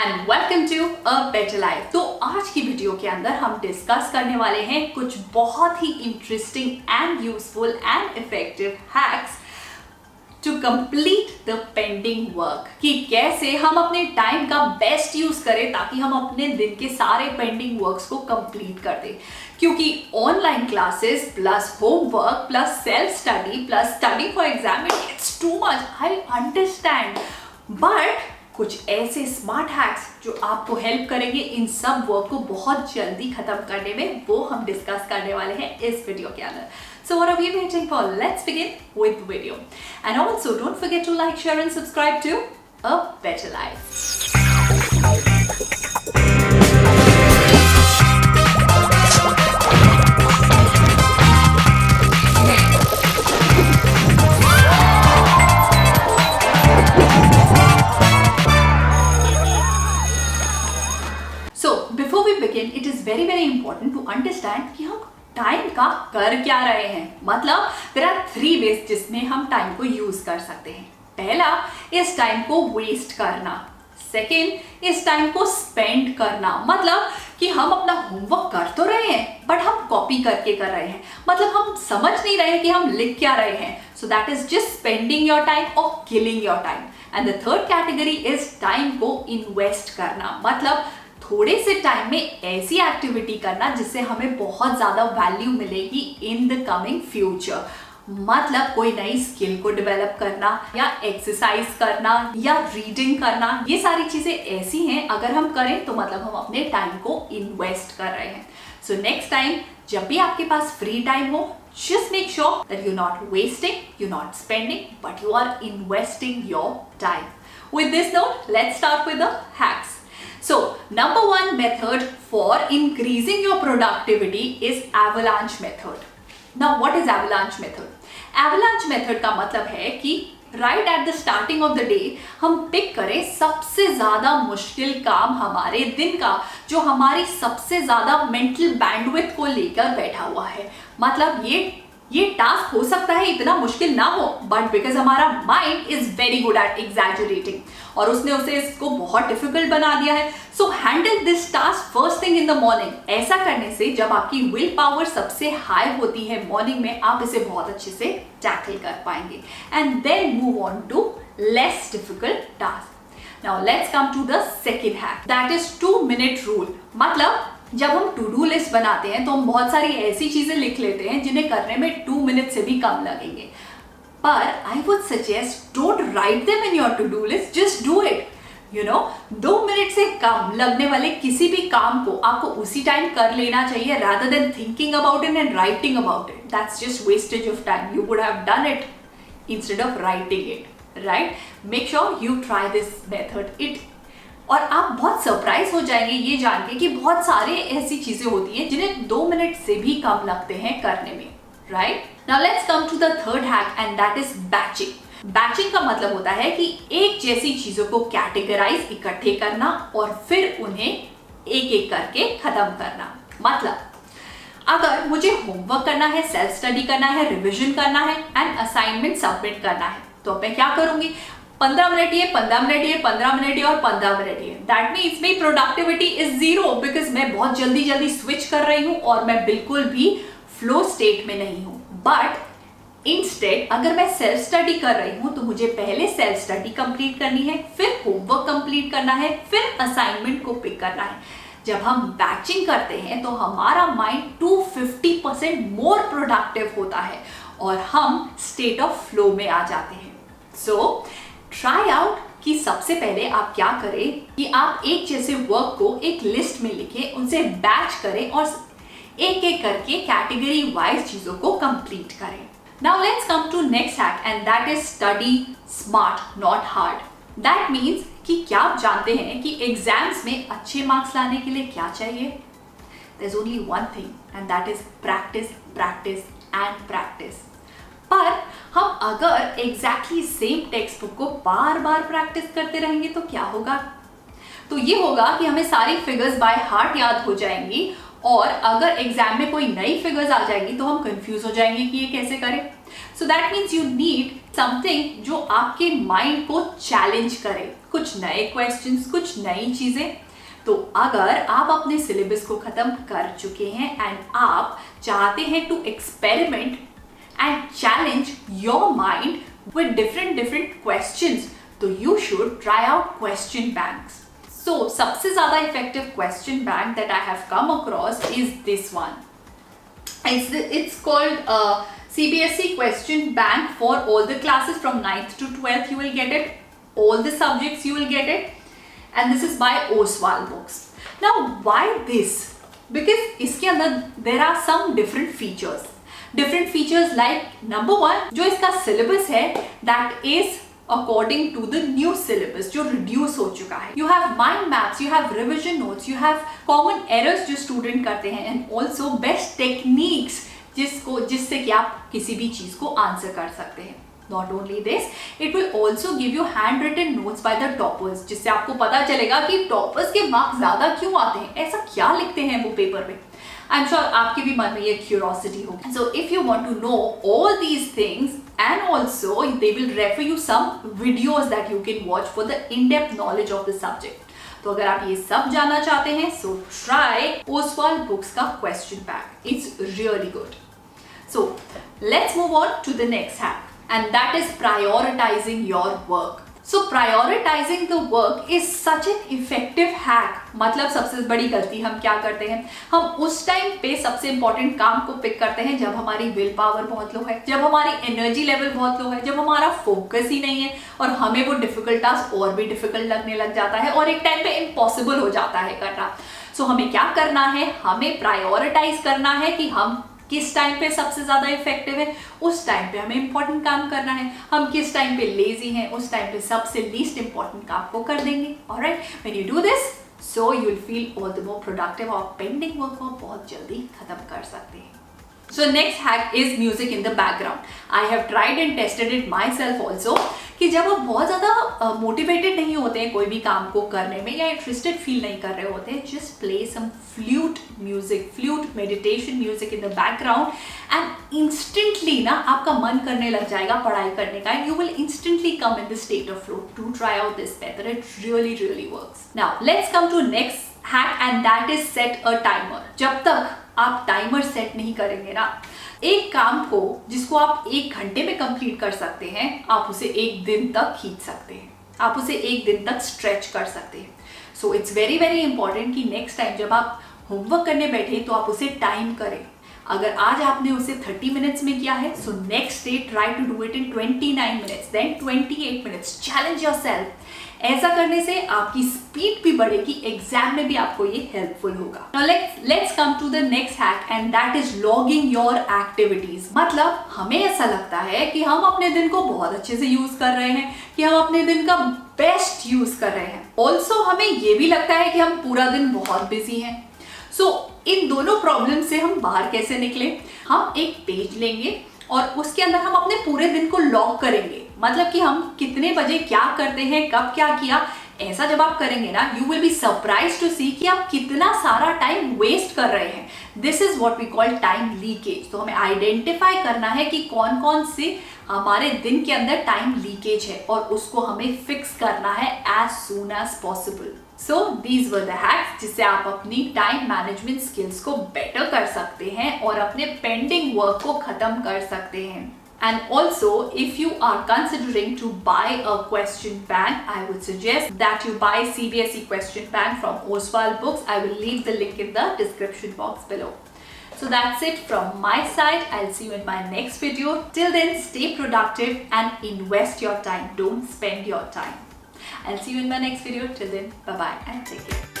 And welcome to a better life. तो आज की वीडियो के अंदर हम डिस्कस करने वाले हैं कुछ बहुत ही interesting and useful and effective hacks to complete the pending work, कि कैसे हम अपने टाइम का बेस्ट यूज करें ताकि हम अपने दिन के सारे पेंडिंग वर्क्स को कंप्लीट कर दें। क्योंकि online classes plus homework plus self study plus study for exam, it's too much, I understand, but कुछ ऐसे स्मार्ट हैक्स जो आपको हेल्प करेंगे इन सब वर्क को बहुत जल्दी खत्म करने में, वो हम डिस्कस करने वाले हैं इस वीडियो के अंदर। So what are we waiting for? Let's begin with the video. And also don't forget to like, share and subscribe to A Better Life. So before we begin, it is very important to understand कि हम time का कर क्या रहे हैं। मतलब there are 3 veg जिसमें हम टाइम को यूज कर सकते हैं। पहला, इस टाइम को वेस्ट करना। सेकेंड, इस टाइम को स्पेंड करना, मतलब कि हम अपना होमवर्क कर तो रहे हैं बट हम कॉपी करके कर रहे हैं, मतलब हम समझ नहीं रहे कि हम लिख क्या रहे हैं। So that is just spending your time और killing your time. And the third category is time को इन्वेस्ट करना, मतलब थोड़े से टाइम में ऐसी एक्टिविटी करना जिससे हमें बहुत ज्यादा वैल्यू मिलेगी इन द कमिंग फ्यूचर। मतलब कोई नई स्किल को डेवलप करना या एक्सरसाइज करना या रीडिंग करना, ये सारी चीजें ऐसी हैं अगर हम करें तो मतलब हम अपने टाइम को इन्वेस्ट कर रहे हैं। सो नेक्स्ट टाइम जब भी आपके पास फ्री टाइम हो, just make sure that you're not wasting, you're not spending, but you are investing your time. With this note, let's start with the hacks. So, number 1 method for increasing your productivity is avalanche method. Now, what is avalanche method? Avalanche method का मतलब है कि right at the starting of the day हम pick करें सबसे ज़्यादा मुश्किल काम हमारे दिन का, जो हमारी सबसे ज़्यादा मेंटल बैंडविड्थ को लेकर बैठा हुआ है। मतलब ये टास्क हो सकता है इतना मुश्किल ना हो, बट बिकॉज हमारा mind is very good at exaggerating और उसने उसे इसको बहुत डिफिकल्ट बना दिया है। So handle this task first thing in the morning. ऐसा करने से जब आपकी विल पावर सबसे हाई होती है मॉर्निंग में, आप इसे बहुत अच्छे से टैकल कर पाएंगे and then move on to less difficult task. Now let's come to the second hack, that is 2 minute rule. मतलब जब हम टू डू लिस्ट बनाते हैं तो हम बहुत सारी ऐसी चीजें लिख लेते हैं जिन्हें करने में 2 मिनट से भी कम लगेंगे, पर I would suggest don't write them in your to do list, just do it. 2 minute से कम लगने वाले किसी भी काम को आपको उसी टाइम कर लेना चाहिए rather than thinking about it and writing about it. That's just wastage of time. You would have done it instead of writing it, right? Make sure you try this method. और आप बहुत surprise हो जाएंगे ये जान के कि बहुत सारे ऐसी चीजें होती हैं जिन्हें 2 मिनट से भी कम लगते हैं करने में, right? Now let's come to the third hack and that is batching. Batching का मतलब होता है कि एक जैसी चीजों को कैटेगराइज, इकट्ठे करना और फिर उन्हें एक एक करके खत्म करना। मतलब अगर मुझे होमवर्क करना है, सेल्फ स्टडी करना है, रिविजन करना है एंड असाइनमेंट सबमिट करना है, तो मैं क्या करूंगी? 15 मिनट ये, 15 मिनट ये, 15 मिनट ये और 15 मिनट ये। दैट मीन्स मेरी प्रोडक्टिविटी इज 0 बिकॉज मैं बहुत जल्दी स्विच कर रही हूँ और मैं बिल्कुल भी फ्लो स्टेट में नहीं हूँ। बट इंस्टेड अगर मैं सेल्फ स्टडी कर रही हूँ तो मुझे पहले सेल्फ स्टडी कंप्लीट करनी है, फिर होमवर्क कंप्लीट करना है, फिर असाइनमेंट को पिक करना है। जब हम बैचिंग करते हैं तो हमारा माइंड 250% मोर प्रोडक्टिव होता है और हम स्टेट ऑफ फ्लो में आ जाते हैं। सो ट्राई आउट कि सबसे पहले आप क्या करें कि आप एक जैसे वर्क को एक लिस्ट में लिखें, उनसे बैच करें और एक एक करके कैटेगरी वाइज चीजों को कंप्लीट करें। Now let's come to next hack and that is study smart not hard. That means कि क्या आप जानते हैं कि एग्जाम्स में अच्छे मार्क्स लाने के लिए क्या चाहिए? There is only one thing and that is practice, practice and practice. पर हम अगर एग्जैक्टली सेम टेक्स्ट बुक को बार बार प्रैक्टिस करते रहेंगे तो क्या होगा? तो ये होगा कि हमें सारी फिगर्स बाय हार्ट याद हो जाएंगी और अगर एग्जाम में कोई नई फिगर्स आ जाएंगी तो हम कंफ्यूज हो जाएंगे कि ये कैसे करें। So that means you need something जो आपके माइंड को चैलेंज करे, कुछ नए क्वेश्चंस, कुछ नई चीजें। तो अगर आप अपने सिलेबस को खत्म कर चुके हैं एंड आप चाहते हैं to experiment and challenge your mind with different questions, तो you should try out question banks. So सबसे ज्यादा effective question bank that I have come across is this one. It's called CBSE question bank for all the classes from 9th to 12th. You will get it. All the subjects you will get it. And this is by Oswal Books. Now, why this? Because इसके अंदर there are some different features. Different features like number one, जो इसका syllabus है that is according to the new syllabus जो reduce हो चुका है. You have mind maps, you have revision notes, you have common errors जो student करते हैं and also best techniques जिससे कि आप किसी भी चीज को आंसर कर सकते हैं। Not only this, it will also give you handwritten notes by the toppers, जिससे आपको पता चलेगा कि टॉपर्स के मार्क्स ज्यादा क्यों आते हैं, ऐसा क्या लिखते हैं वो पेपर में। I'm sure आपके भी मन में ये curiosity होगी। So if you want to know all these things and also they will refer you some videos that you can watch for the in-depth knowledge of the subject. तो अगर आप ये सब जानना चाहते हैं so try Oswal Books का question bank. It's really good. So let's move on to the next hack, and that is prioritizing your work. So prioritizing the work is such an effective hack. मतलब सबसे बड़ी गलती हम क्या करते हैं, हम उस टाइम पे सबसे इंपॉर्टेंट काम को पिक करते हैं जब हमारी विल पावर बहुत लो है, जब हमारी एनर्जी लेवल बहुत लो है, जब हमारा फोकस ही नहीं है और हमें वो डिफिकल्ट टास्क और भी डिफिकल्ट लगने लग जाता है और एक टाइम पे इम्पॉसिबल हो जाता है करना। सो हमें क्या करना है, हमें प्रायोरिटाइज करना है कि हम किस टाइम पे सबसे ज्यादा इफेक्टिव है, उस टाइम पे हमें इंपॉर्टेंट काम करना है। हम किस टाइम पे लेजी हैं, उस टाइम पे सबसे लीस्ट इंपॉर्टेंट काम को कर देंगे। Alright, when you do this so you will feel all the more productive और पेंडिंग वर्क को बहुत जल्दी खत्म कर सकते हैं। So next hack is music in the background. I have tried and tested it myself also कि जब आप बहुत ज़्यादा मोटिवेटेड नहीं होते हैं कोई भी काम को करने में या इंटरेस्टेड फील नहीं कर रहे होते हैं, just play some flute music, flute meditation music in the background and instantly ना आपका मन करने लग जाएगा पढ़ाई करने का and you will instantly come in the state of flow. Do try out this method. It really works. Now let's come to next hack and that is set a timer. जब तक आप टाइमर सेट नहीं करेंगे ना, एक काम को जिसको आप 1 घंटे में कंप्लीट कर सकते हैं आप उसे 1 दिन तक खींच सकते हैं, आप उसे 1 दिन तक स्ट्रेच कर सकते हैं। सो इट्स वेरी इंपॉर्टेंट कि नेक्स्ट टाइम जब आप होमवर्क करने बैठे तो आप उसे टाइम करें। अगर आज आपने उसे 30 मिनट्स में किया है so next day try to do it in 29 minutes, then 28 minutes. Challenge yourself. ऐसा करने से आपकी स्पीड भी बढ़ेगी, एग्जाम में भी आपको ये हेल्पफुल होगा। Now let's come to the next hack and that is logging your activities. मतलब हमें ऐसा लगता है कि हम अपने दिन को बहुत अच्छे से यूज कर रहे हैं, कि हम अपने दिन का बेस्ट यूज कर रहे हैं। ऑल्सो हमें ये भी लगता है कि हम पूरा दिन बहुत बिजी हैं। सो इन दोनों प्रॉब्लम से हम बाहर कैसे निकले, हम एक पेज लेंगे और उसके अंदर हम अपने पूरे दिन को लॉग करेंगे। मतलब कि हम कितने बजे क्या करते हैं, कब क्या किया, ऐसा जब आप करेंगे ना you will be surprise to see कि आप कितना सारा टाइम वेस्ट कर रहे हैं। This is what we call time leakage. तो हमें आइडेंटिफाई करना है कि कौन कौन से हमारे दिन के अंदर टाइम लीकेज है और उसको हमें फिक्स करना है as soon as possible. So these were the hacks जिससे आप अपनी टाइम मैनेजमेंट स्किल्स को बेटर कर सकते हैं और अपने पेंडिंग वर्क को खत्म कर सकते हैं। And also, if you are considering to buy a question bank, I would suggest that you buy CBSE question bank from Oswal Books. I will leave the link in the description box below. So that's it from my side. I'll see you in my next video. Till then, stay productive and invest your time. Don't spend your time. I'll see you in my next video. Till then, bye-bye and take care.